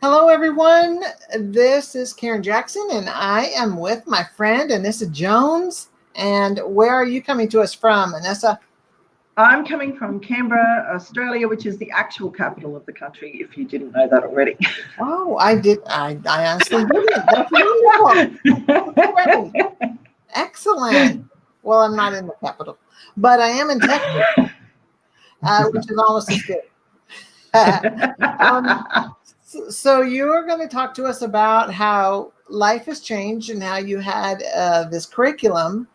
Hello, everyone. This is Karen Jackson, and I am with my friend Anissa Jones. And where are you coming to us from, Anissa? I'm coming from Canberra, Australia, which is the actual capital of the country, if you didn't know that already. Oh, I did. I honestly didn't. That's wonderful. That's great. Excellent. Well, I'm not in the capital, but I am in Texas, which is almost as good. So you're going to talk to us about how life has changed and how you had this curriculum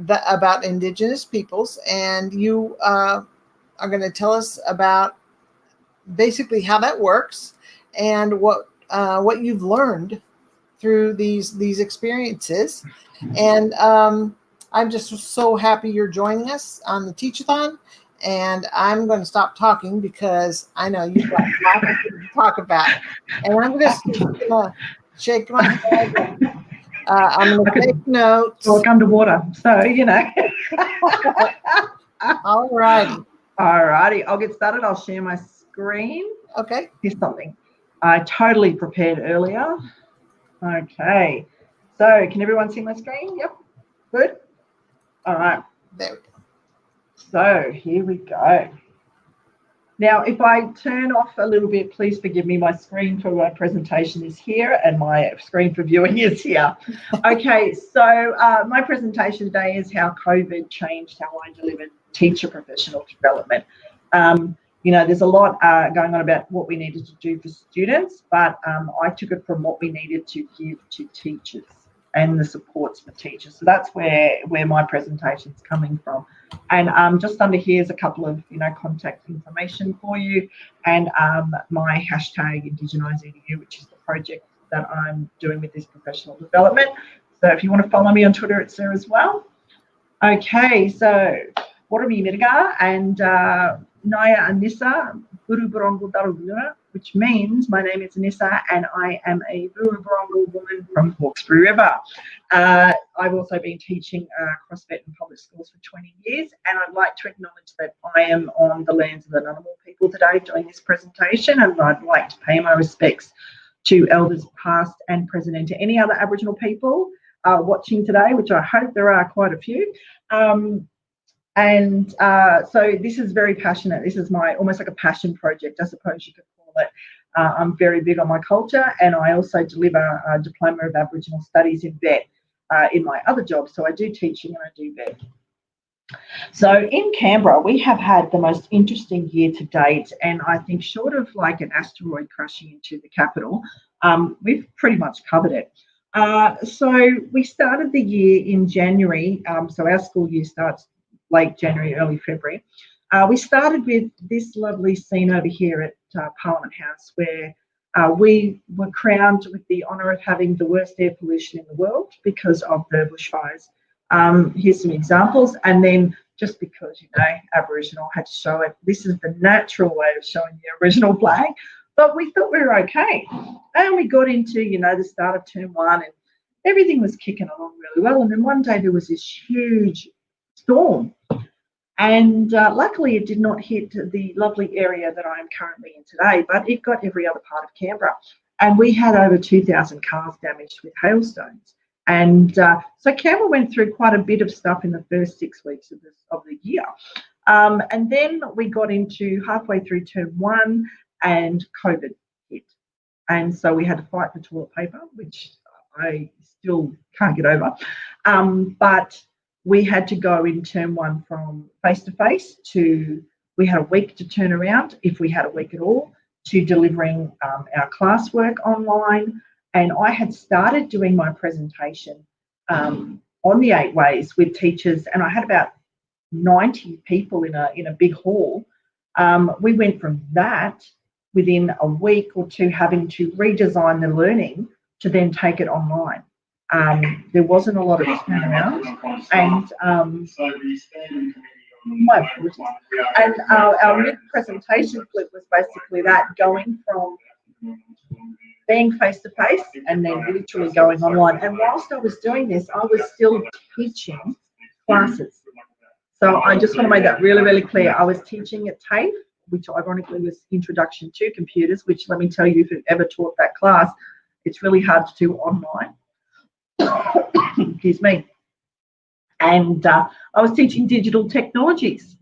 about Indigenous peoples, and you are going to tell us about basically how that works and what you've learned through these experiences. And I'm just so happy you're joining us on the Teach-a-thon. And I'm going to stop talking because I know you've got lots of things to talk about. And I'm just going to shake my head. And, I'm going to take notes. Talk underwater, so you know. All righty. All righty. I'll get started. I'll share my screen. Okay. Here's something I totally prepared earlier. Okay. So can everyone see my screen? Yep. Good. All right. There we go. So here we go. Now, if I turn off a little bit, please forgive me. My screen for my presentation is here and my screen for viewing is here. Okay, so my presentation today is how COVID changed how I delivered teacher professional development. You know, there's a lot going on about what we needed to do for students, but I took it from what we needed to give to teachers and the supports for teachers. So that's where my presentation's coming from. And just under here is a couple of, you know, contact information for you, and my hashtag #IndigenizeEDU, which is the project that I'm doing with this professional development. So if you want to follow me on Twitter, it's there as well. Okay, so Warami Mirga and Naya Anissa Buruburongo Darugura, which means my name is Anissa and I am a Buruburongo woman from Hawkesbury River. I've also been teaching CrossFit in public schools for 20 years, and I'd like to acknowledge that I am on the lands of the Ngunnawal people today doing this presentation, and I'd like to pay my respects to elders past and present and to any other Aboriginal people watching today, which I hope there are quite a few. So this is very passionate. This is my almost like a passion project, I suppose you could call it. I'm very big on my culture, and I also deliver a Diploma of Aboriginal Studies in vet in my other job. So I do teaching and I do vet. So in Canberra, we have had the most interesting year to date, and I think short of like an asteroid crashing into the capital, we've pretty much covered it. So we started the year in January. So our school year starts late January, early February. We started with this lovely scene over here at Parliament House, where we were crowned with the honour of having the worst air pollution in the world because of the bushfires. Here's some examples, and then just because, you know, Aboriginal had to show it, this is the natural way of showing the Aboriginal flag, but we thought we were okay. And we got into, you know, the start of term 1, and everything was kicking along really well, and then one day there was this huge storm, and luckily it did not hit the lovely area that I am currently in today, but it got every other part of Canberra, and we had over 2,000 cars damaged with hailstones. And so Canberra went through quite a bit of stuff in the first 6 weeks of the year, and then we got into halfway through term 1 and COVID hit, and so we had to fight for toilet paper, which I still can't get over, but we had to go in term 1 from face-to-face to, we had a week to turn around, if we had a week at all, to delivering our classwork online. And I had started doing my presentation on the 8 ways with teachers, and I had about 90 people in a big hall. We went from that within a week or two having to redesign the learning to then take it online. There wasn't a lot of turnaround, and my apologies. And our mid-presentation flip was basically that, going from being face-to-face and then literally going online. And whilst I was doing this, I was still teaching classes. So I just want to make that really, really clear. I was teaching at TAFE which ironically was Introduction to Computers, which, let me tell you, if you've ever taught that class, it's really hard to do online. Excuse me. And I was teaching digital technologies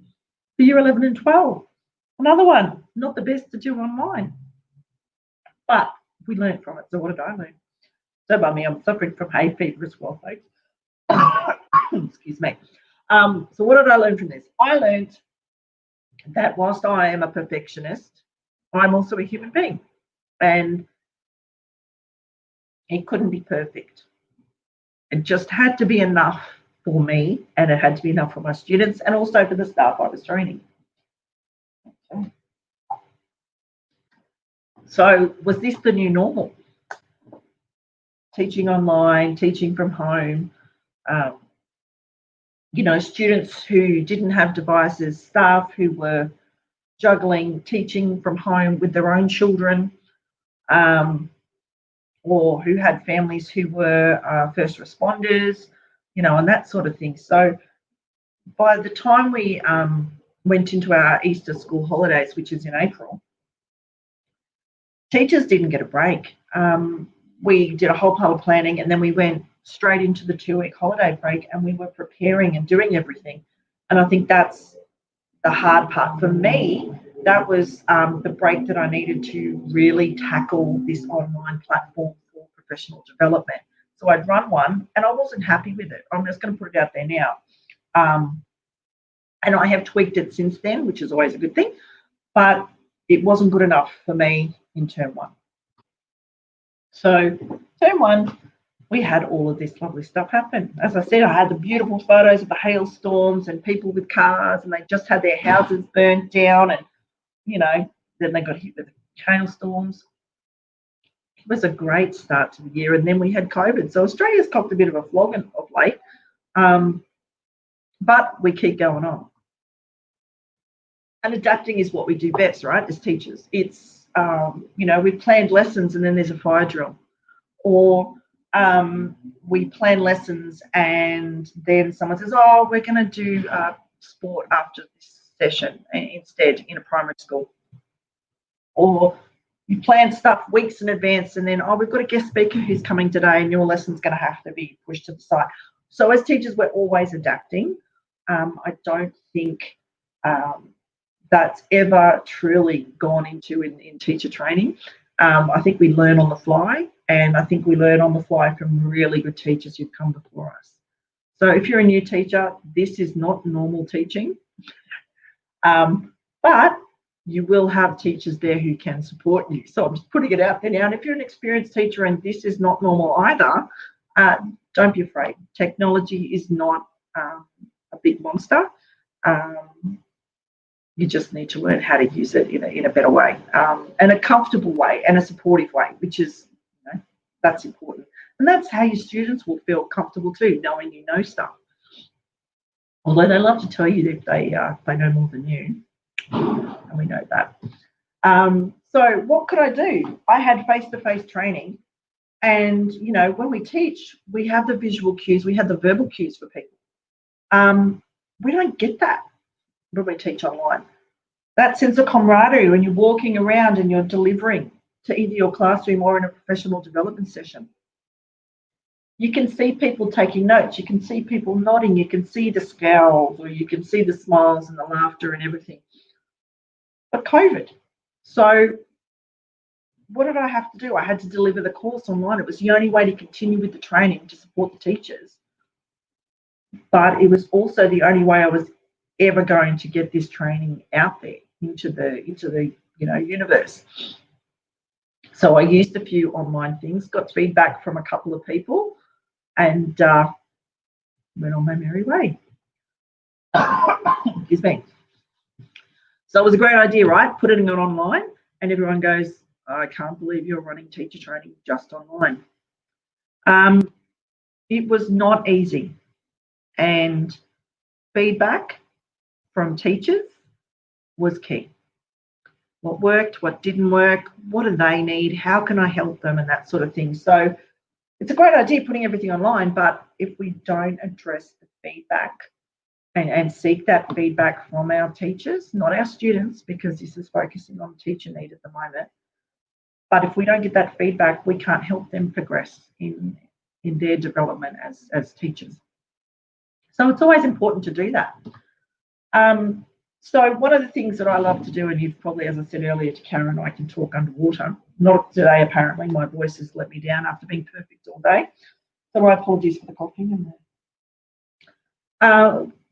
for year 11 and 12. Another one, not the best to do online, but we learned from it. So what did I learn? So by me, I'm suffering from hay fever as well, folks. Excuse me. So what did I learn from this? I learned that whilst I am a perfectionist, I'm also a human being, and it couldn't be perfect. It just had to be enough for me, and it had to be enough for my students and also for the staff I was training. Okay. So was this the new normal? Teaching online, teaching from home, you know, students who didn't have devices, staff who were juggling teaching from home with their own children, or who had families who were first responders, you know, and that sort of thing. So by the time we went into our Easter school holidays, which is in April, teachers didn't get a break. We did a whole pile of planning, and then we went straight into the 2-week holiday break, and we were preparing and doing everything. And I think that's the hard part for me. That was the break that I needed to really tackle this online platform for professional development. So I'd run one, and I wasn't happy with it. I'm just going to put it out there now. And I have tweaked it since then, which is always a good thing, but it wasn't good enough for me in term 1. So term 1, we had all of this lovely stuff happen. As I said, I had the beautiful photos of the hailstorms and people with cars, and they just had their houses burnt down, and, you know, then they got hit with hailstorms. It was a great start to the year, and then we had COVID. So Australia's copped a bit of a flogging of late, but we keep going on. And adapting is what we do best, right, as teachers. It's, you know, we've planned lessons and then there's a fire drill. Or we plan lessons and then someone says, oh, we're going to do sport after this session instead in a primary school. Or you plan stuff weeks in advance and then, oh, we've got a guest speaker who's coming today and your lesson's going to have to be pushed to the side. So as teachers, we're always adapting. I don't think that's ever truly gone into in teacher training. I think we learn on the fly, and I think we learn on the fly from really good teachers who've come before us. So if you're a new teacher, this is not normal teaching, but you will have teachers there who can support you. So I'm just putting it out there now. And if you're an experienced teacher and this is not normal either, don't be afraid. Technology is not a big monster. You just need to learn how to use it in a better way, and a comfortable way and a supportive way, which is, you know, that's important. And that's how your students will feel comfortable too, knowing you know stuff. Although they love to tell you if they know more than you, and we know that. So what could I do? I had face-to-face training, and, you know, when we teach, we have the visual cues, we have the verbal cues for people. We don't get that when we teach online. That sense of camaraderie when you're walking around and you're delivering to either your classroom or in a professional development session. You can see people taking notes, you can see people nodding, you can see the scowls, or you can see the smiles and the laughter and everything. But COVID. So what did I have to do? I had to deliver the course online. It was the only way to continue with the training to support the teachers. But it was also the only way I was ever going to get this training out there into the you know, universe. So I used a few online things, got feedback from a couple of people, and went on my merry way. Excuse me. So it was a great idea, right? Putting it online, and everyone goes, I can't believe you're running teacher training just online. It was not easy, and feedback from teachers was key. What worked, what didn't work, what do they need, how can I help them, and that sort of thing. So it's a great idea putting everything online, but if we don't address the feedback, and seek that feedback from our teachers, not our students, because this is focusing on teacher need at the moment. But if we don't get that feedback, we can't help them progress in their development as teachers. So it's always important to do that. So one of the things that I love to do, and you've probably, as I said earlier to Karen, I can talk underwater. Not today, apparently. My voice has let me down after being perfect all day. So my apologies for the coughing.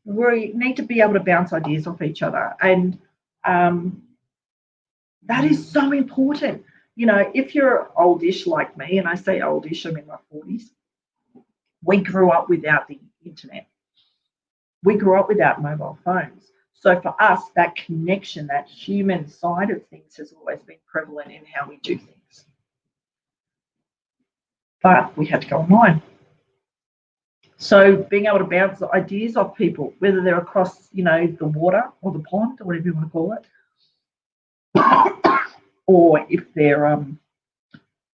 We need to be able to bounce ideas off each other. And that is so important. You know, if you're oldish like me, and I say oldish, I'm in my 40s, we grew up without the internet. We grew up without mobile phones. So for us, that connection, that human side of things has always been prevalent in how we do things. But we had to go online. So being able to bounce ideas off people, whether they're across, you know, the water or the pond or whatever you want to call it, or if they're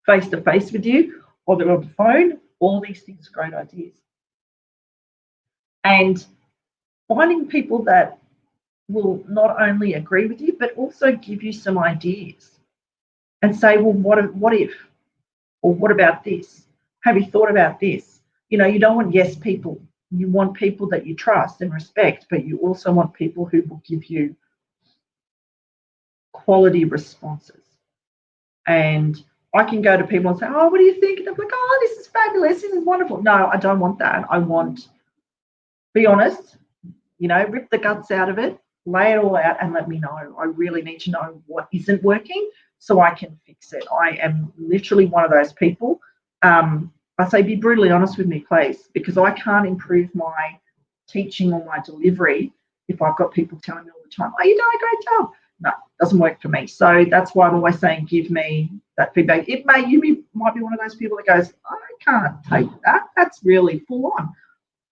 face to face with you, or they're on the phone, all these things are great ideas. And finding people that will not only agree with you, but also give you some ideas and say, well, what if? Or what about this? Have you thought about this? You know, you don't want yes people. You want people that you trust and respect, but you also want people who will give you quality responses. And I can go to people and say, oh, what do you think? And they're like, oh, this is fabulous. This is wonderful. No, I don't want that. I want, be honest, you know, rip the guts out of it, lay it all out and let me know. I really need to know what isn't working so I can fix it. I am literally one of those people. I say be brutally honest with me, please, because I can't improve my teaching or my delivery if I've got people telling me all the time, oh, you're doing a great job. No, it doesn't work for me. So that's why I'm always saying give me that feedback. You might be one of those people that goes, I can't take that. That's really full on.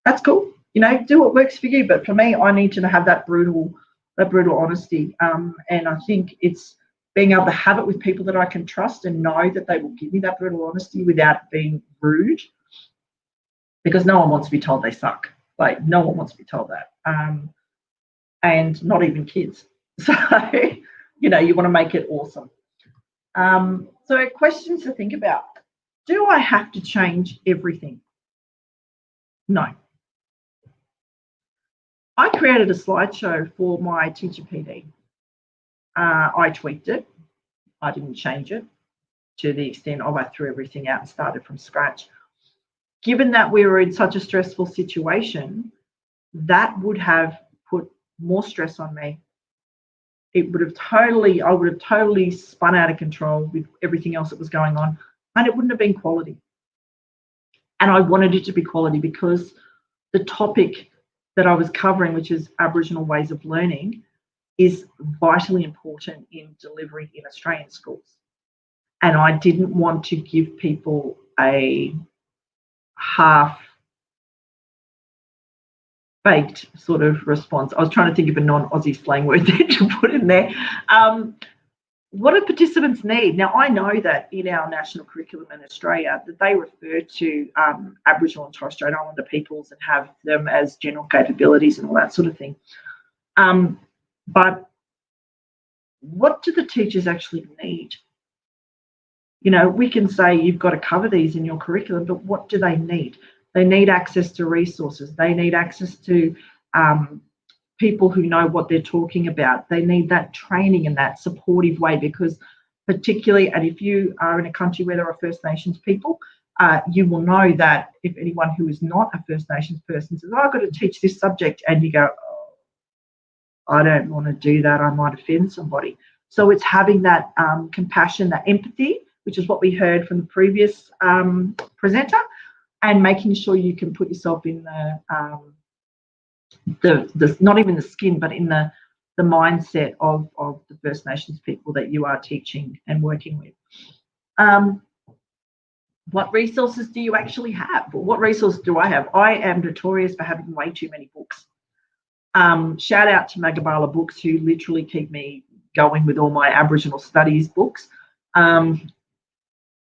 That's cool. You know, do what works for you. But for me, I need to have that brutal honesty. And I think it's being able to have it with people that I can trust and know that they will give me that brutal honesty without being rude, because no one wants to be told they suck. Like, no one wants to be told that. And not even kids. So, you know, you want to make it awesome. So questions to think about. Do I have to change everything? No. I created a slideshow for my teacher PD. I tweaked it. I didn't change it to the extent of I threw everything out and started from scratch. Given that we were in such a stressful situation, that would have put more stress on me. I would have totally spun out of control with everything else that was going on, and it wouldn't have been quality. And I wanted it to be quality because the topic that I was covering, which is Aboriginal ways of learning, is vitally important in delivery in Australian schools. And I didn't want to give people a half-baked sort of response. I was trying to think of a non-Aussie slang word to put in there. What do participants need? Now, I know that in our national curriculum in Australia that they refer to Aboriginal and Torres Strait Islander peoples and have them as general capabilities and all that sort of thing. But what do the teachers actually need? You know, we can say you've got to cover these in your curriculum, but what do they need? They need access to resources. They need access to people who know what they're talking about. They need that training in that supportive way, because particularly, and if you are in a country where there are First Nations people, you will know that if anyone who is not a First Nations person says, oh, I've got to teach this subject, and you go, oh, I don't want to do that, I might offend somebody. So it's having that compassion, that empathy, which is what we heard from the previous presenter, and making sure you can put yourself in the not even the skin, but in the mindset of the First Nations people that you are teaching and working with. What resources do you actually have? What resources do I have? I am notorious for having way too many books. Shout out to Magabala Books, who literally keep me going with all my Aboriginal studies books.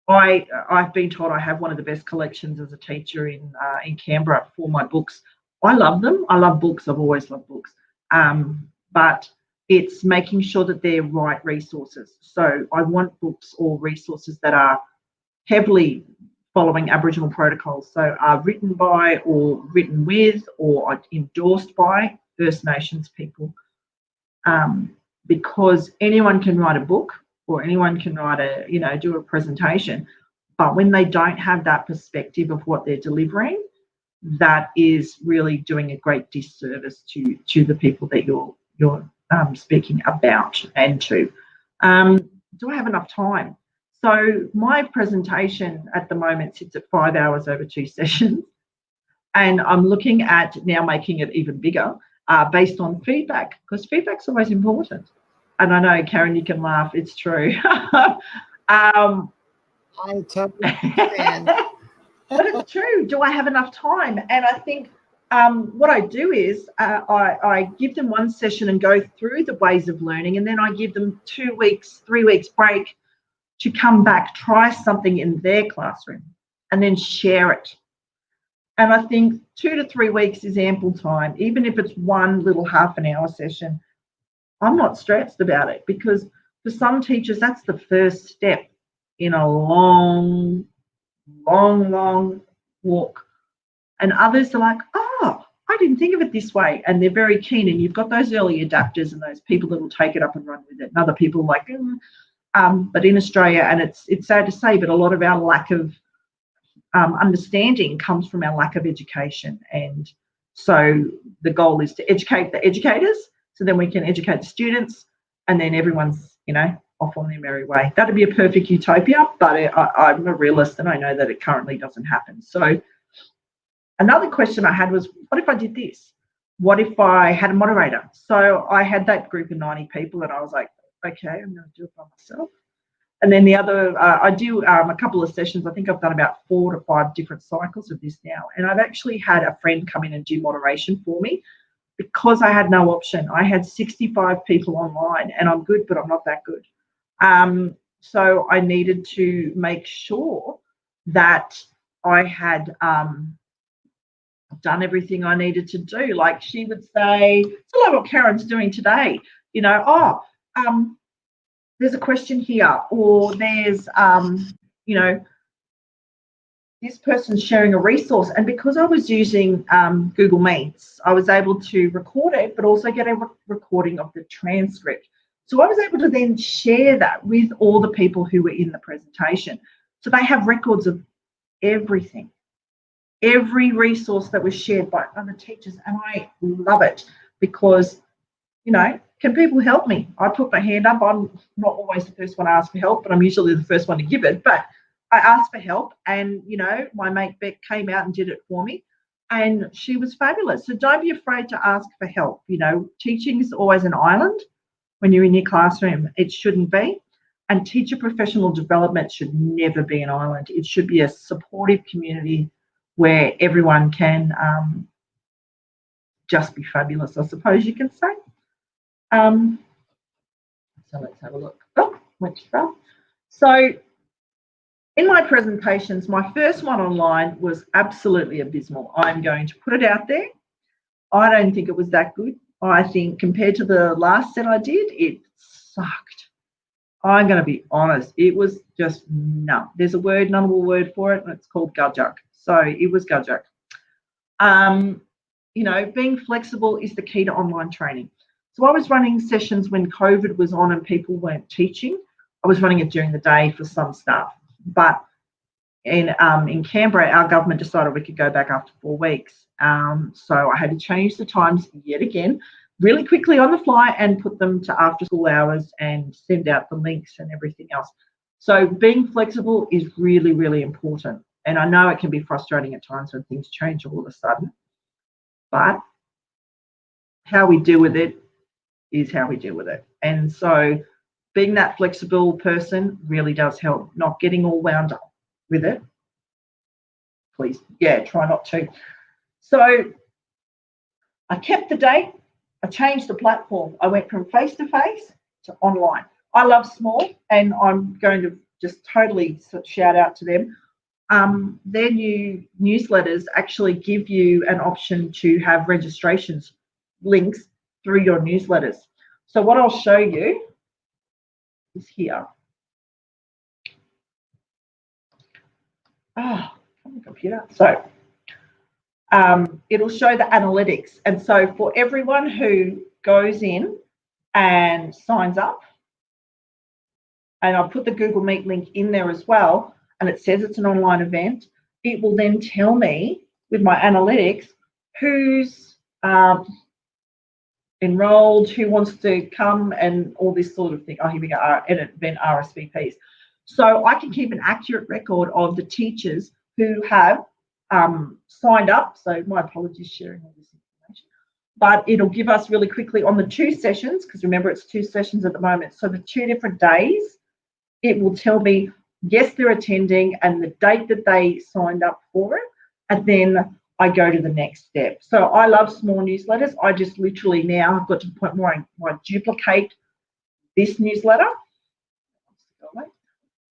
I've been told I have one of the best collections as a teacher in Canberra for my books. I love them. I love books. I've always loved books. But it's making sure that they're right resources. So I want books or resources that are heavily following Aboriginal protocols. So are written by or written with or endorsed by First Nations people. Because anyone can write a book or anyone can write do a presentation. But when they don't have that perspective of what they're delivering, that is really doing a great disservice to the people that you're speaking about and to. Do I have enough time? So my presentation at the moment sits at 5 hours over 2 sessions, and I'm looking at now making it even bigger based on feedback, because feedback's always important. And I know, Karen, you can laugh. It's true. I totally understand. But it's true. Do I have enough time? And I think what I do is I give them one session and go through the ways of learning, and then I give them 2 weeks, 3 weeks break to come back, try something in their classroom, and then share it. And I think 2 to 3 weeks is ample time, even if it's one little half an hour session. I'm not stressed about it, because for some teachers, that's the first step in a long walk. And others are like, oh, I didn't think of it this way. And they're very keen. And you've got those early adapters and those people that will take it up and run with it. And other people are like, but in Australia, and it's sad to say, but a lot of our lack of understanding comes from our lack of education. And so the goal is to educate the educators, so then we can educate the students, and then everyone's, off on their merry way. That'd be a perfect utopia, but I'm a realist and I know that it currently doesn't happen. So another question I had was, what if I did this? What if I had a moderator? So I had that group of 90 people and I was like, okay, I'm going to do it by myself. And then the other, I do a couple of sessions. I think I've done about 4 to 5 different cycles of this now. And I've actually had a friend come in and do moderation for me, because I had no option. I had 65 people online, and I'm good, but I'm not that good. So I needed to make sure that I had done everything I needed to do. Like she would say, it's a lot what Karen's doing today. There's a question here, or there's, this person's sharing a resource. And because I was using Google Meets, I was able to record it, but also get a recording of the transcript. So I was able to then share that with all the people who were in the presentation. So they have records of everything, every resource that was shared by other teachers. And I love it because, can people help me? I put my hand up. I'm not always the first one to ask for help, but I'm usually the first one to give it. But I asked for help, and, my mate Beck came out and did it for me, and she was fabulous. So don't be afraid to ask for help. Teaching is always an island when you're in your classroom. It shouldn't be. And teacher professional development should never be an island. It should be a supportive community where everyone can just be fabulous, I suppose you can say. So let's have a look. Oh, went too far. So in my presentations, my first one online was absolutely abysmal. I'm going to put it out there. I don't think it was that good. I think compared to the last set I did, it sucked. I'm going to be honest. It was just no. There's a word, nullable word for it, and it's called gudjuk. So it was gudjuk. Being flexible is the key to online training. So I was running sessions when COVID was on and people weren't teaching. I was running it during the day for some staff. But in Canberra, our government decided we could go back after 4 weeks. So I had to change the times yet again, really quickly on the fly, and put them to after school hours and send out the links and everything else. So being flexible is really, really important. And I know it can be frustrating at times when things change all of a sudden, but how we deal with it is how we deal with it. And so being that flexible person really does help, not getting all wound up with it. Please, try not to. So I kept the date. I changed the platform. I went from face-to-face to online. I love Small, and I'm going to just totally shout out to them. their new newsletters actually give you an option to have registrations links through your newsletters. So what I'll show you is here. On the computer. So it'll show the analytics. And so for everyone who goes in and signs up, and I'll put the Google Meet link in there as well, and it says it's an online event, it will then tell me with my analytics who's enrolled, who wants to come, and all this sort of thing. Oh, here we go, event RSVPs. So I can keep an accurate record of the teachers who have signed up. So my apologies sharing all this information. But it'll give us really quickly on the 2 sessions, because remember it's 2 sessions at the moment. So the 2 different days, it will tell me, yes, they're attending and the date that they signed up for it. And then I go to the next step. So I love small newsletters. I just literally now have got to the point where I duplicate this newsletter.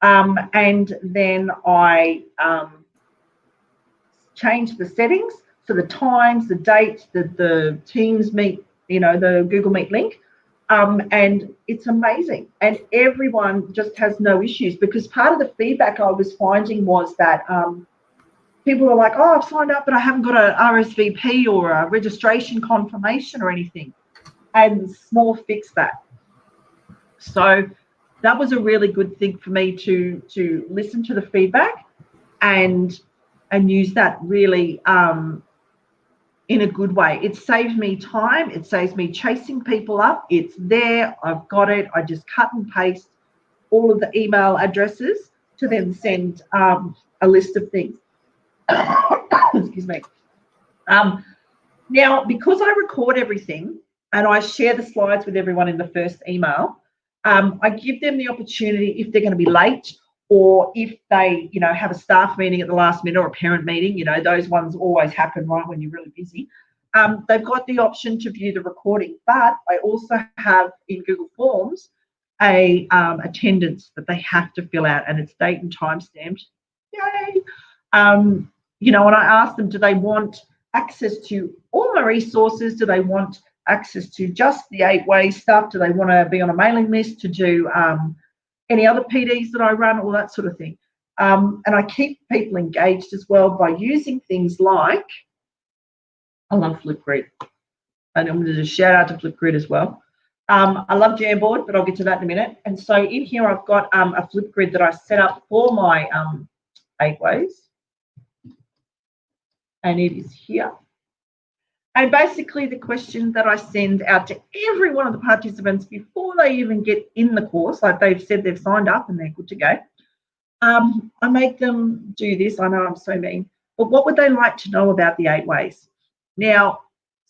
And then I change the settings, so the times, the dates, the Teams Meet, the Google Meet link, and it's amazing. And everyone just has no issues, because part of the feedback I was finding was that people were like, oh, I've signed up, but I haven't got a RSVP or a registration confirmation or anything. And Small fixed that. So that was a really good thing for me to listen to the feedback and use that really in a good way. It saves me time. It saves me chasing people up. It's there. I've got it. I just cut and paste all of the email addresses to then send a list of things. Excuse me. Now, because I record everything and I share the slides with everyone in the first email, I give them the opportunity, if they're going to be late, or if they, have a staff meeting at the last minute or a parent meeting, those ones always happen right when you're really busy. They've got the option to view the recording, but I also have in Google Forms a attendance that they have to fill out, and it's date and time stamped. Yay! And I ask them, do they want access to all my resources? Do they want access to just the 8-way stuff? Do they want to be on a mailing list to do any other PDs that I run, all that sort of thing? And I keep people engaged as well by using things like, I love Flipgrid, and I'm going to do a shout out to Flipgrid as well. I love Jamboard, but I'll get to that in a minute. And so in here I've got a Flipgrid that I set up for my 8-ways, and it is here. And basically the question that I send out to every one of the participants before they even get in the course, like they've said they've signed up and they're good to go, I make them do this. I know I'm so mean, but what would they like to know about the 8-ways? Now,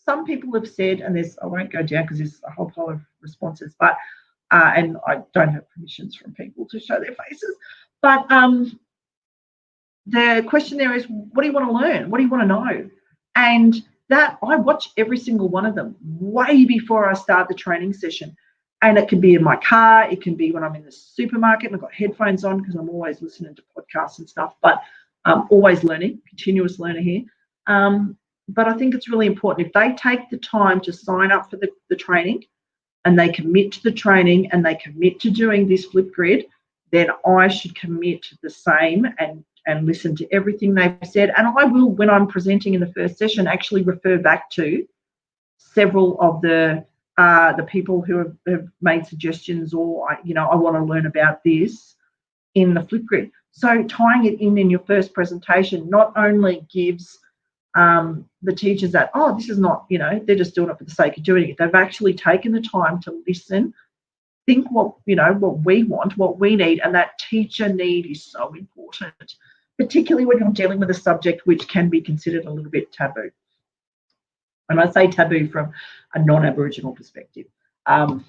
some people have said, and I won't go down because there's a whole pile of responses, but and I don't have permissions from people to show their faces, but the question there is, what do you want to learn? What do you want to know? And that I watch every single one of them way before I start the training session. And it can be in my car, it can be when I'm in the supermarket and I've got headphones on because I'm always listening to podcasts and stuff, but I'm always learning, continuous learner here. But I think it's really important if they take the time to sign up for the training and they commit to the training and they commit to doing this Flipgrid, then I should commit the same and listen to everything they've said. And I will, when I'm presenting in the first session, actually refer back to several of the people who have made suggestions, or I want to learn about this in the Flipgrid. So tying it in your first presentation not only gives the teachers that, oh, this is not, they're just doing it for the sake of doing it. They've actually taken the time to listen, think what we want, what we need, and that teacher need is so important, particularly when you're dealing with a subject which can be considered a little bit taboo. And I say taboo from a non-Aboriginal perspective. Yeah.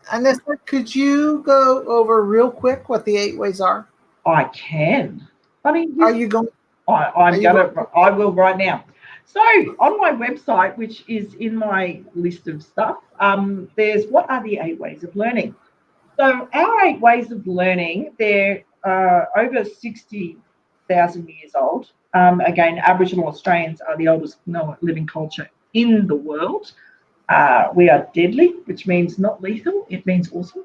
Anissa, could you go over real quick what the 8-ways are? I can. I mean, are you going? I will right now. So on my website, which is in my list of stuff, there's what are the 8 ways of learning. So our 8 ways of learning, they're over 60,000 years old. Again, Aboriginal Australians are the oldest living culture in the world. We are deadly, which means not lethal. It means awesome.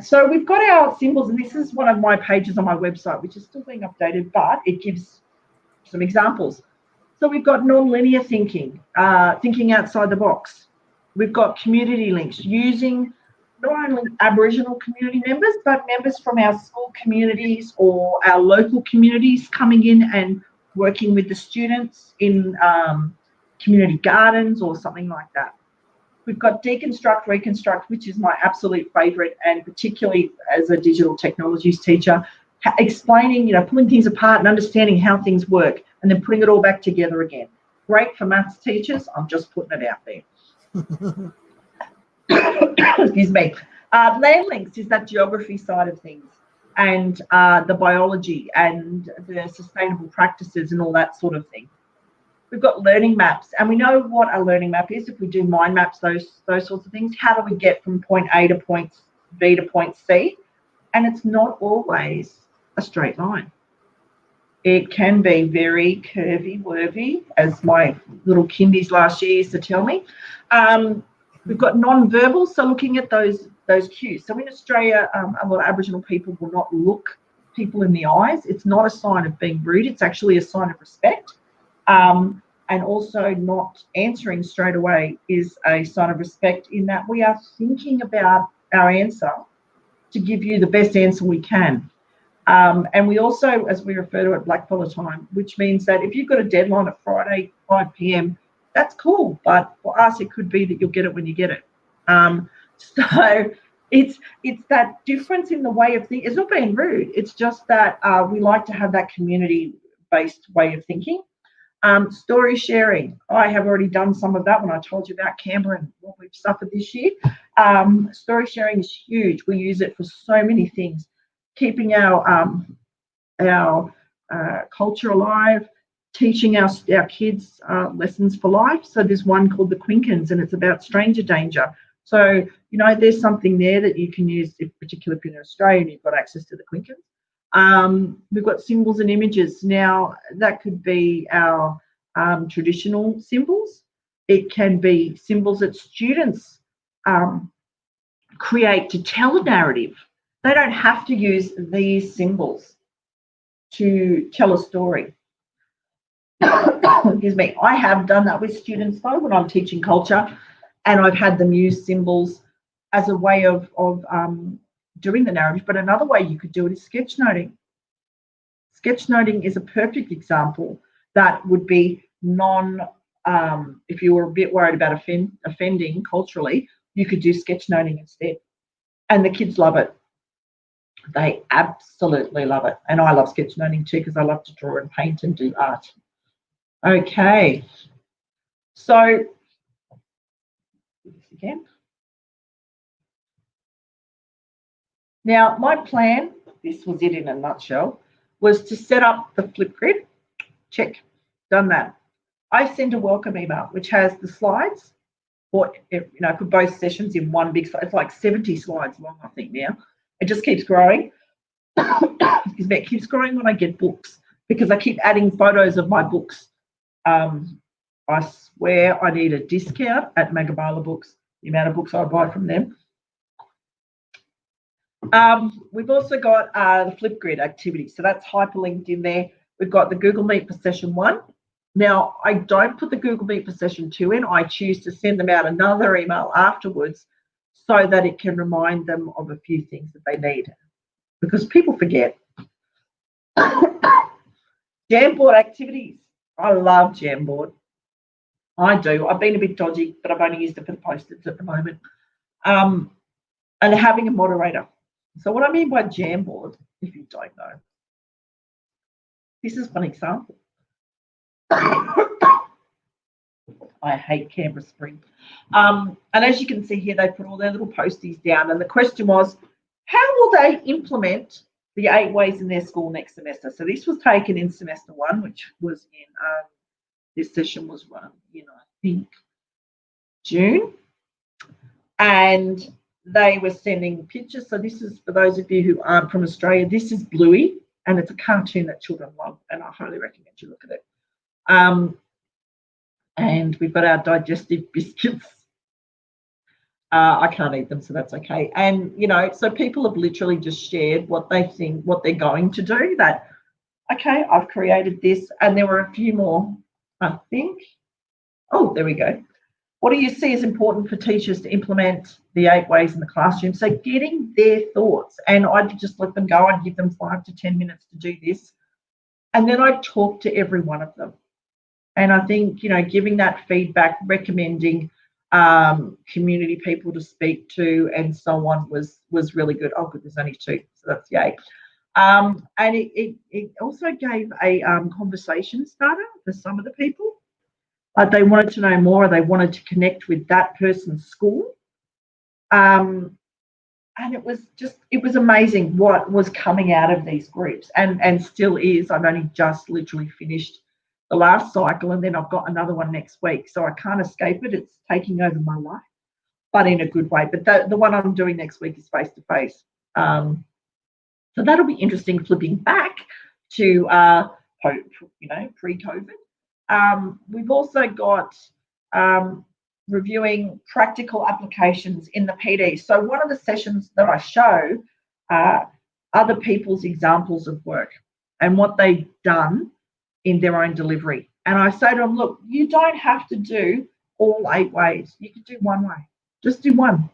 So we've got our symbols, and this is one of my pages on my website, which is still being updated, but it gives some examples. So we've got non-linear thinking, thinking outside the box. We've got community links, using not only Aboriginal community members, but members from our school communities or our local communities coming in and working with the students in community gardens or something like that. We've got deconstruct, reconstruct, which is my absolute favourite, and particularly as a digital technologies teacher, explaining, pulling things apart and understanding how things work and then putting it all back together again. Great for maths teachers. I'm just putting it out there. Excuse me. Land links is that geography side of things, and the biology and the sustainable practices and all that sort of thing. We've got learning maps, and we know what a learning map is. If we do mind maps, those sorts of things, how do we get from point A to point B to point C? And it's not always a straight line. It can be very curvy-wurvy, as my little kindies last year used to tell me. We've got non-verbal, so looking at those cues. So in Australia, a lot of Aboriginal people will not look people in the eyes. It's not a sign of being rude. It's actually a sign of respect. And also not answering straight away is a sign of respect, in that we are thinking about our answer to give you the best answer we can. And we also, as we refer to it, blackfellow time, which means that if you've got a deadline at Friday, 5 p.m, that's cool. But for us, it could be that you'll get it when you get it. So it's that difference in the way of thinking. It's not being rude. It's just that we like to have that community-based way of thinking. Story sharing. I have already done some of that when I told you about Canberra and what we've suffered this year. Story sharing is huge. We use it for so many things. Keeping our culture alive, teaching our kids lessons for life. So there's one called the Quinkins, and it's about stranger danger. So, there's something there that you can use, particularly if you're in Australia and you've got access to the Quinkins. We've got symbols and images. Now, that could be our traditional symbols. It can be symbols that students create to tell a narrative. They don't have to use these symbols to tell a story. Excuse me. I have done that with students, though, when I'm teaching culture, and I've had them use symbols as a way of doing the narrative. But another way you could do it is sketchnoting. Sketchnoting is a perfect example. That would be if you were a bit worried about offending culturally, you could do sketchnoting instead. And the kids love it. They absolutely love it. And I love sketchnoting too, because I love to draw and paint and do art. Okay. So, again. Now, my plan, this was it in a nutshell, was to set up the Flipgrid. Check, done that. I sent a welcome email, which has the slides for both sessions in one big slide. It's like 70 slides long, I think now. It just keeps growing. Excuse me, it keeps growing when I get books, because I keep adding photos of my books. I swear I need a discount at Magabala Books, the amount of books I buy from them. We've also got the Flipgrid activity, so that's hyperlinked in there. We've got the Google Meet for session 1. Now, I don't put the Google Meet for session 2 in. I choose to send them out another email afterwards so that it can remind them of a few things that they need, because people forget. Jamboard activities. I love Jamboard. I do. I've been a bit dodgy, but I've only used it for the post-its at the moment. And having a moderator. So what I mean by Jamboard, if you don't know, this is one example. I hate Canberra Spring. And as you can see here, they put all their little posties down. And the question was, how will they implement the 8 ways in their school next semester? So this was taken in semester 1, which was in, this session was run in, I think, June. And they were sending pictures. So this is, for those of you who aren't from Australia, this is Bluey, and it's a cartoon that children love, and I highly recommend you look at it. And we've got our digestive biscuits. I can't eat them, so that's okay. And, you know, so people have literally just shared what they think, what they're going to do, that, okay, I've created this. And there were a few more, I think. Oh, there we go. What do you see as important for teachers to implement the 8 ways in the classroom? So getting their thoughts, and I'd just let them go. I'd give them 5 to 10 minutes to do this. And then I'd talk to every one of them. And I think, you know, giving that feedback, recommending community people to speak to and so on was really good. Oh, good, there's only 2, so that's yay. And it also gave a conversation starter for some of the people. They wanted to know more, they wanted to connect with that person's school. And it was amazing what was coming out of these groups, and still is. I've only just literally finished the last cycle, and then I've got another one next week, so I can't escape it. It's taking over my life, but in a good way. But the one I'm doing next week is face-to-face. So that'll be interesting, flipping back to, you know, pre-COVID. We've also got reviewing practical applications in the PD. So one of the sessions that I show other people's examples of work and what they've done in their own delivery. And I say to them, look, you don't have to do all 8 ways. You can do 1 way. Just do one.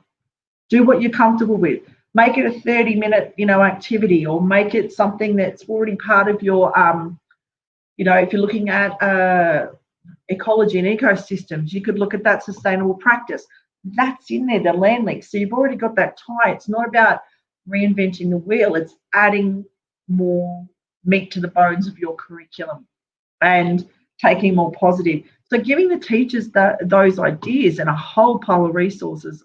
Do what you're comfortable with. Make it a 30-minute, you know, activity, or make it something that's already part of your, you know, if you're looking at ecology and ecosystems, you could look at that sustainable practice. That's in there, the land link. So you've already got that tie. It's not about reinventing the wheel. It's adding more meat to the bones of your curriculum and taking more positive. So giving the teachers those ideas and a whole pile of resources.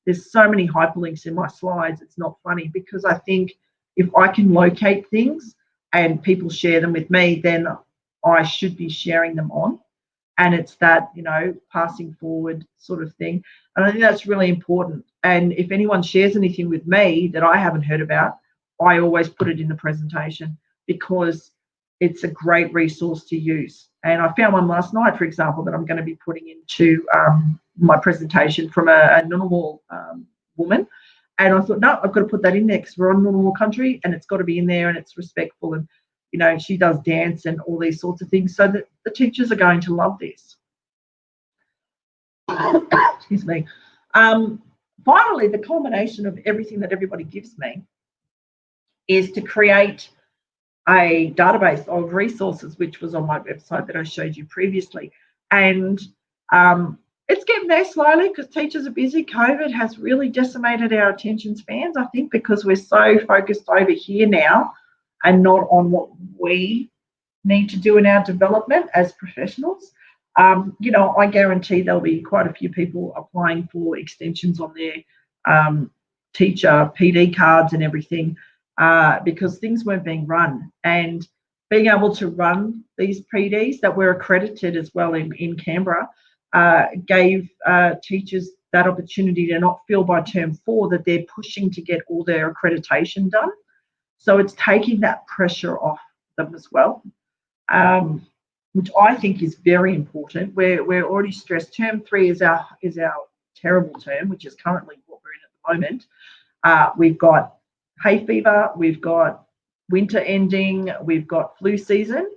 There's so many hyperlinks in my slides, it's not funny, because I think if I can locate things and people share them with me, then I should be sharing them on. And it's that, you know, passing forward sort of thing. And I think that's really important. And if anyone shares anything with me that I haven't heard about, I always put it in the presentation, because it's a great resource to use. And I found one last night, for example, that I'm going to be putting into my presentation from a Ngunnawal woman. And I thought, no, I've got to put that in there because we're on Ngunnawal country and it's got to be in there and it's respectful. And, you know, she does dance and all these sorts of things, so that the teachers are going to love this. Excuse me. Finally, the culmination of everything that everybody gives me is to create a database of resources, which was on my website that I showed you previously. And it's getting there slowly because teachers are busy. COVID has really decimated our attention spans, I think, because we're so focused over here now and not on what we need to do in our development as professionals. You know, I guarantee there'll be quite a few people applying for extensions on their teacher PD cards and everything, because things weren't being run. And being able to run these PDs that were accredited as well in Canberra gave teachers that opportunity to not feel by term 4 that they're pushing to get all their accreditation done. So it's taking that pressure off them as well, which I think is very important. We're already stressed. Term 3 is our terrible term, which is currently what we're in at the moment. We've got hay fever, we've got winter ending, we've got flu season,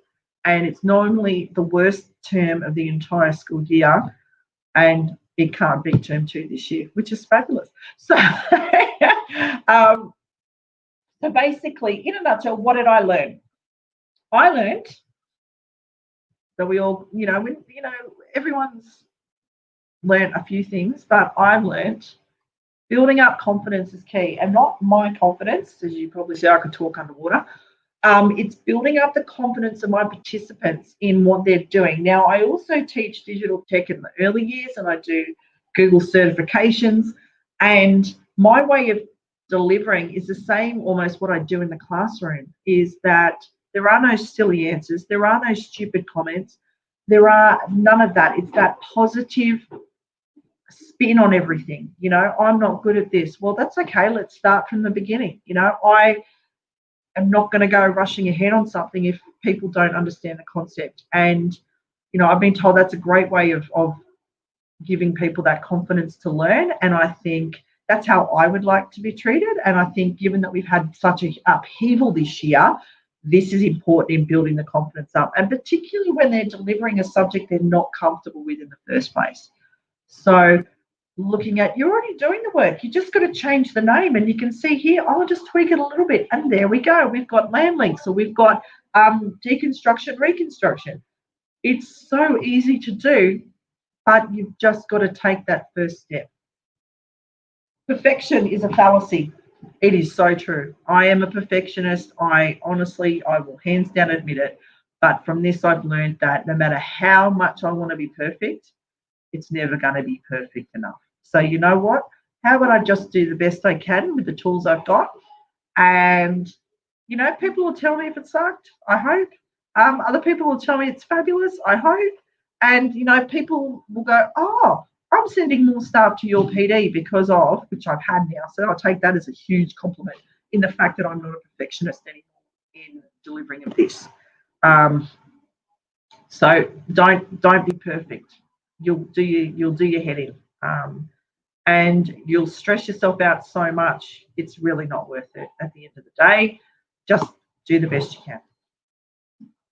and it's normally the worst term of the entire school year, and it can't beat term 2 this year, which is fabulous. So, so basically, in a nutshell, what did I learn? I learned that we all, everyone's learned a few things, but I've learned building up confidence is key, and not my confidence, as you probably see, I could talk underwater. It's building up the confidence of my participants in what they're doing. Now, I also teach digital tech in the early years, and I do Google certifications, and my way of delivering is the same almost what I do in the classroom, is that there are no silly answers, there are no stupid comments, there are none of that. It's that positive spin on everything. You know, I'm not good at this. Well, that's okay. Let's start from the beginning. You know, I am not going to go rushing ahead on something if people don't understand the concept. And, you know, I've been told that's a great way of giving people that confidence to learn. And I think that's how I would like to be treated. And I think given that we've had such a upheaval this year, this is important in building the confidence up, and particularly when they're delivering a subject they're not comfortable with in the first place. So looking at, you're already doing the work, you just got to change the name, and you can see here, I'll just tweak it a little bit, and there we go. We've got land links, or we've got deconstruction, reconstruction. It's so easy to do, but you've just got to take that first step. Perfection is a fallacy. It is so true. I am a perfectionist. I will hands down admit it. But from this, I've learned that no matter how much I want to be perfect, it's never going to be perfect enough. So you know what? How about I just do the best I can with the tools I've got? And, you know, people will tell me if it sucked, I hope. Other people will tell me it's fabulous, I hope. And, you know, people will go, oh, I'm sending more staff to your PD because of, which I've had now. So I'll take that as a huge compliment in the fact that I'm not a perfectionist anymore in delivering of this. So don't be perfect. You'll do your head in, and you'll stress yourself out so much. It's really not worth it at the end of the day. Just do the best you can.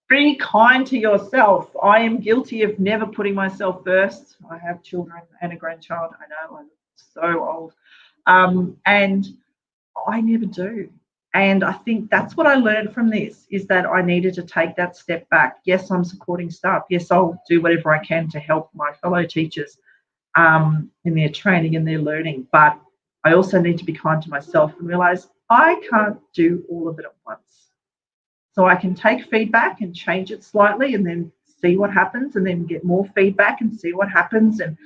Be kind to yourself. I am guilty of never putting myself first. I have children and a grandchild. I know, I'm so old. And I never do. And I think that's what I learned from this, is that I needed to take that step back. Yes, I'm supporting staff. Yes, I'll do whatever I can to help my fellow teachers in their training and their learning. But I also need to be kind to myself and realise I can't do all of it at once. So I can take feedback and change it slightly and then see what happens, and then get more feedback and see what happens, and,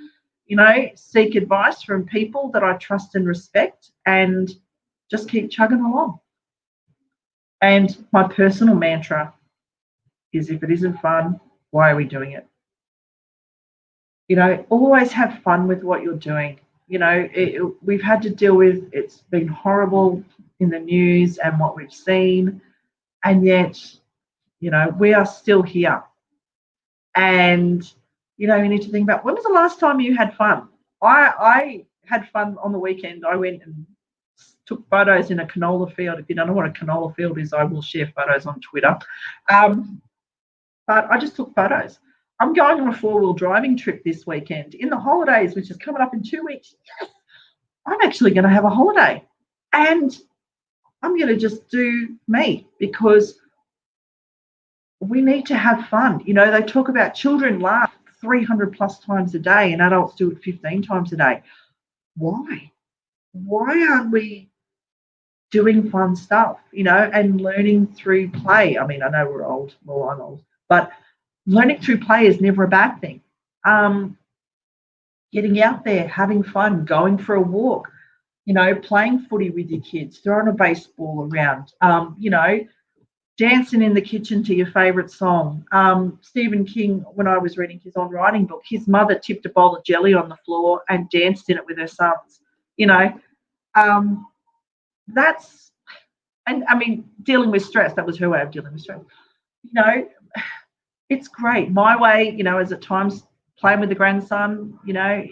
you know, seek advice from people that I trust and respect, and just keep chugging along. And my personal mantra is, if it isn't fun, why are we doing it? You know, always have fun with what you're doing. You know, we've had to deal with, it's been horrible in the news and what we've seen. And yet, you know, we are still here. And, you know, you need to think about, when was the last time you had fun? I had fun on the weekend. I went and took photos in a canola field. If you don't know what a canola field is, I will share photos on Twitter. But I just took photos. I'm going on a 4-wheel driving trip this weekend in the holidays, which is coming up in 2 weeks. Yes, I'm actually going to have a holiday. And I'm going to just do me, because we need to have fun. You know, they talk about children laugh 300 plus times a day and adults do it 15 times a day. Why? Why aren't we doing fun stuff, you know, and learning through play? I mean, I know we're old. Well, I'm old. But learning through play is never a bad thing. Getting out there, having fun, going for a walk, you know, playing footy with your kids, throwing a baseball around, you know, dancing in the kitchen to your favourite song. Stephen King, when I was reading his On Writing book, his mother tipped a bowl of jelly on the floor and danced in it with her sons. You know, that's, and I mean, dealing with stress, that was her way of dealing with stress. You know, it's great. My way, you know, is at times playing with the grandson, you know,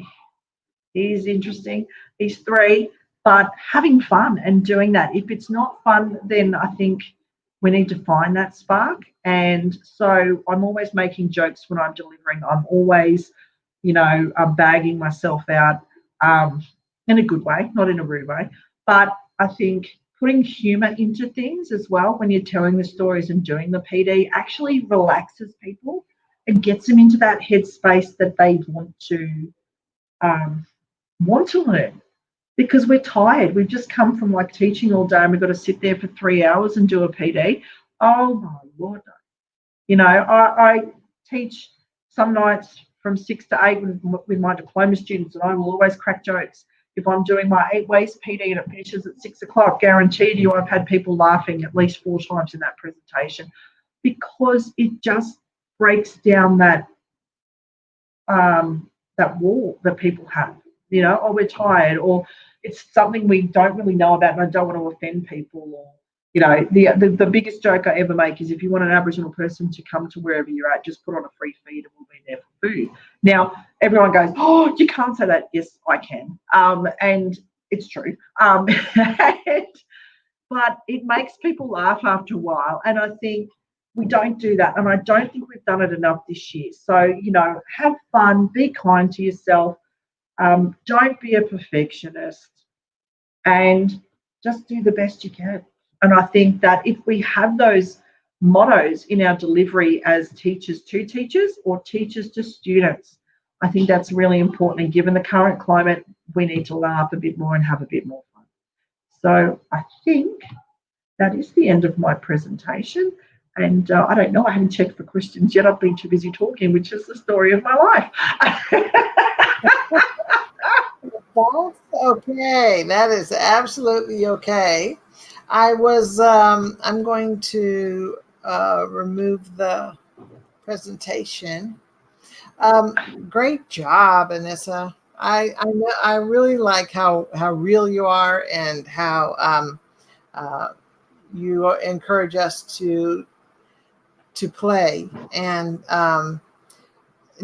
he's interesting. He's 3, but having fun and doing that. If it's not fun, then I think we need to find that spark. And so I'm always making jokes when I'm delivering. I'm always, you know, bagging myself out in a good way, not in a rude way. But I think putting humour into things as well when you're telling the stories and doing the PD actually relaxes people and gets them into that headspace that they want to learn. Because we're tired. We've just come from like teaching all day and we've got to sit there for 3 hours and do a PD. Oh my Lord. You know, I teach some nights from 6 to 8 with my diploma students, and I will always crack jokes. If I'm doing my 8 ways PD and it finishes at 6 o'clock, guaranteed you I've had people laughing at least 4 times in that presentation, because it just breaks down that that wall that people have. or we're tired, or it's something we don't really know about and I don't want to offend people. Or, the biggest joke I ever make is if you want an Aboriginal person to come to wherever you're at, just put on a free feed and we'll be there for food. Now, everyone goes, oh, you can't say that. Yes, I can. And it's true. But it makes people laugh after a while. And I think we don't do that. And I don't think we've done it enough this year. So, have fun, be kind to yourself. Don't be a perfectionist and just do the best you can. And I think that if we have those mottos in our delivery as teachers to teachers or teachers to students, I think that's really important. And given the current climate, we need to laugh a bit more and have a bit more fun. So I think that is the end of my presentation. And I don't know, I haven't checked for questions yet. I've been too busy talking, which is the story of my life. That's okay. That is absolutely okay. I'm going to remove the presentation. Great job, Anissa. I really like how real you are and how you encourage us to play and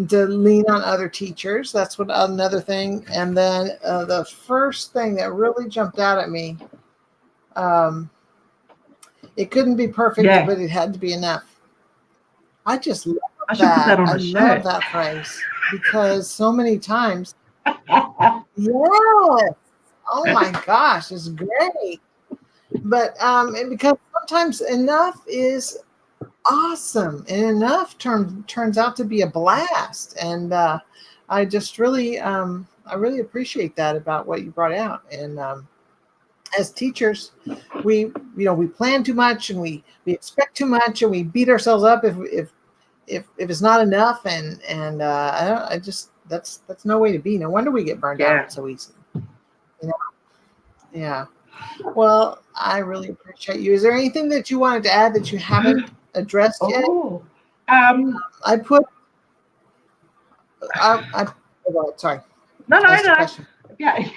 to lean on other teachers. That's another thing. And then the first thing that really jumped out at me, it couldn't be perfect, but it had to be enough. I just love I should put that on a shirt. I love that phrase because so many times, yes, oh my gosh, it's great. But because sometimes enough is awesome and enough turns out to be a blast. And I just really, I really appreciate that about what you brought out. And as teachers, we plan too much and we expect too much and we beat ourselves up if it's not enough. And that's no way to be. No wonder we get burned out so easily. Yeah. Well, I really appreciate you. Is there anything that you wanted to add that you haven't addressed yet? I put. Sorry. No. Yeah.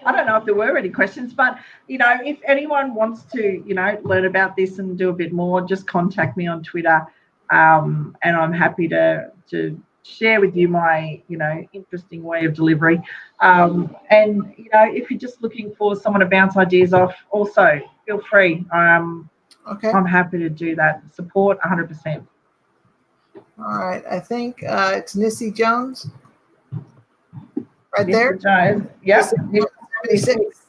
I don't know if there were any questions, but if anyone wants to, learn about this and do a bit more, just contact me on Twitter, and I'm happy to share with you my, interesting way of delivery. And if you're just looking for someone to bounce ideas off, also feel free. Okay. I'm happy to do that. Support 100%. All right. I think it's Nissy Jones. Right Nissy there? Jones. Yep. 76.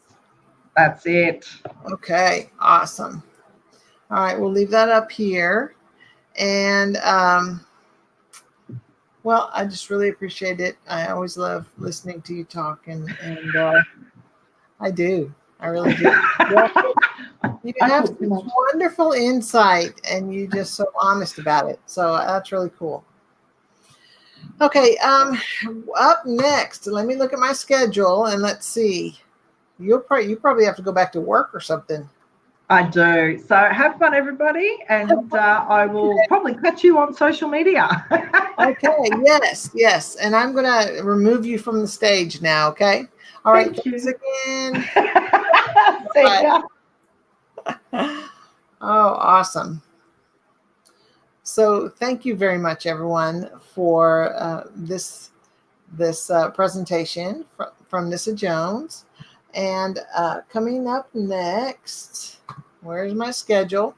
That's it. Okay. Awesome. All right. We'll leave that up here. And, well, I just really appreciate it. I always love listening to you talk, and I do. I really do. You have such wonderful insight, and you're just so honest about it. So that's really cool. Okay, up next, let me look at my schedule and let's see. You probably have to go back to work or something. I do. So have fun, everybody, and I will probably catch you on social media. Okay, yes. And I'm going to remove you from the stage now, okay? All right, thanks again. See ya. Oh, awesome. So thank you very much, everyone, for this presentation from Nissa Jones. And coming up next, where's my schedule?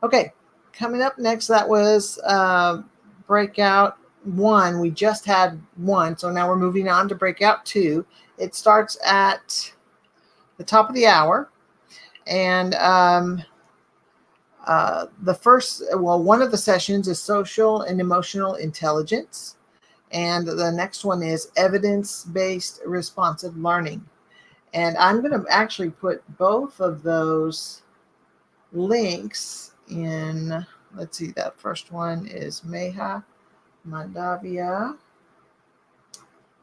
Okay, coming up next, that was breakout 1. We just had 1, so now we're moving on to breakout 2. It starts at the top of the hour, and the first, one of the sessions is social and emotional intelligence. And the next one is evidence-based responsive learning. And I'm going to actually put both of those links in. Let's see, that first one is Meha Mandavia.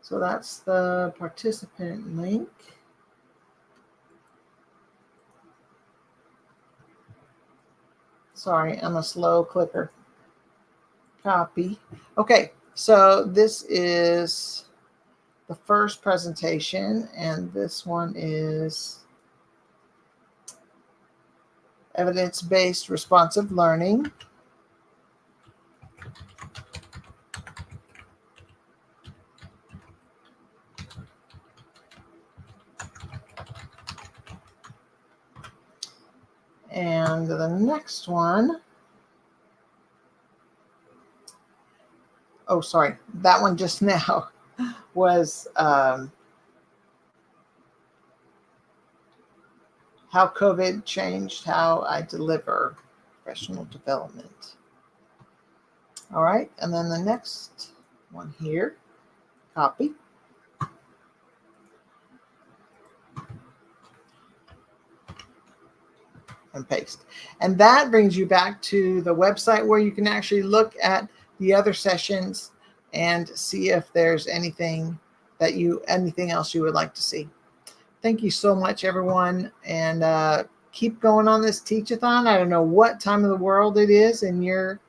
So that's the participant link. Sorry, I'm a slow clicker. Copy. Okay. So this is the first presentation, and this one is evidence-based responsive learning. And the next one, oh, sorry, that one just now was how COVID changed how I deliver professional development. All right, and then the next one here, copy. And paste. And that brings you back to the website where you can actually look at the other sessions and see if there's anything else you would like to see. Thank you so much, everyone, and keep going on this teach-a-thon. I don't know what time of the world it is in your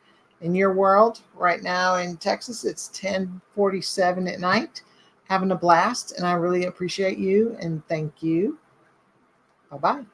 world. Right now in Texas, it's 10:47 at night. Having a blast, and I really appreciate you, and thank you. Bye-bye.